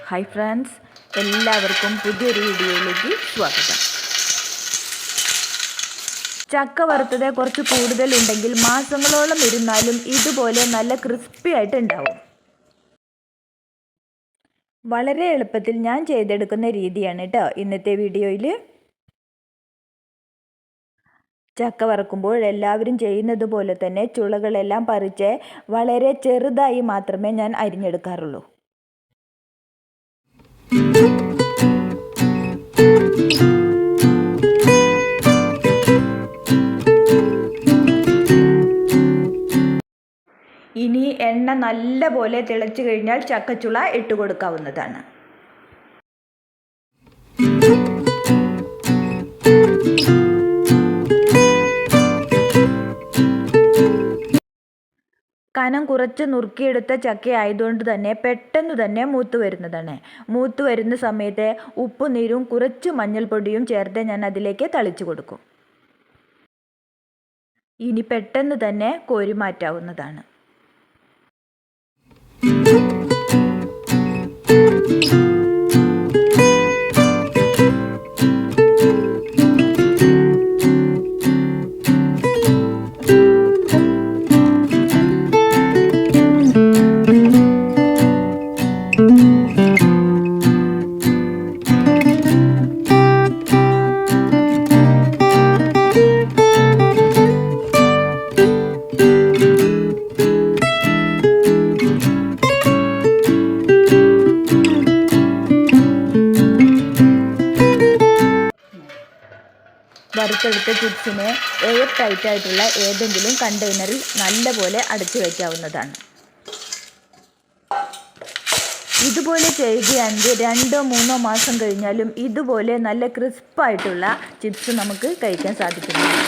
Hi friends, എല്ലാവർക്കും പുതിയൊരു വീഡിയോയിലേക്ക് സ്വാഗതം. ചക്ക വറുത്തത് കുറച്ച് കൂടുതലുണ്ടെങ്കിൽ മാസങ്ങളോളം ഇരുന്നാലും ഇതുപോലെ നല്ല ക്രിസ്പി ആയിട്ട് ഉണ്ടാവും. വളരെ എളുപ്പത്തിൽ ഞാൻ ചെയ്തെടുക്കുന്ന രീതിയാണ് കേട്ടോ ഇന്നത്തെ വീഡിയോയിൽ. ചക്ക വറുക്കുമ്പോൾ എല്ലാവരും ചെയ്യുന്നത് പോലെ തന്നെ ചുളകളെല്ലാം പറിച്ച് വളരെ ചെറുതായി മാത്രമേ ഞാൻ അരിഞ്ഞെടുക്കാറുള്ളൂ. ഇനി എണ്ണ നല്ലപോലെ തിളച്ചു കഴിഞ്ഞാൽ ചക്കച്ചുള ഇട്ട് കൊടുക്കാവുന്നതാണ്. കനം കുറച്ച് നുറുക്കിയെടുത്ത ചക്ക ആയതുകൊണ്ട് തന്നെ പെട്ടെന്ന് തന്നെ മൂത്ത് വരുന്നതാണ്. മൂത്ത് വരുന്ന സമയത്ത് ഉപ്പുനീരും കുറച്ച് മഞ്ഞൾപ്പൊടിയും ചേർത്ത് ഞാൻ അതിലേക്ക് തളിച്ചു കൊടുക്കും. ഇനി പെട്ടെന്ന് തന്നെ കോരി മാറ്റാവുന്നതാണ്. വറുത്തെടുത്ത ചിപ്സിനെ എയർ ടൈറ്റ് ആയിട്ടുള്ള ഏതെങ്കിലും കണ്ടെയ്നറിൽ നല്ലപോലെ അടച്ചു വയ്ക്കാവുന്നതാണ്. ഇതുപോലെ ചെയ്യുകയാണെങ്കിൽ 2-3 മാസം കഴിഞ്ഞാലും ഇതുപോലെ നല്ല ക്രിസ്പായിട്ടുള്ള ചിപ്സ് നമുക്ക് കഴിക്കാൻ സാധിക്കുന്നതാണ്.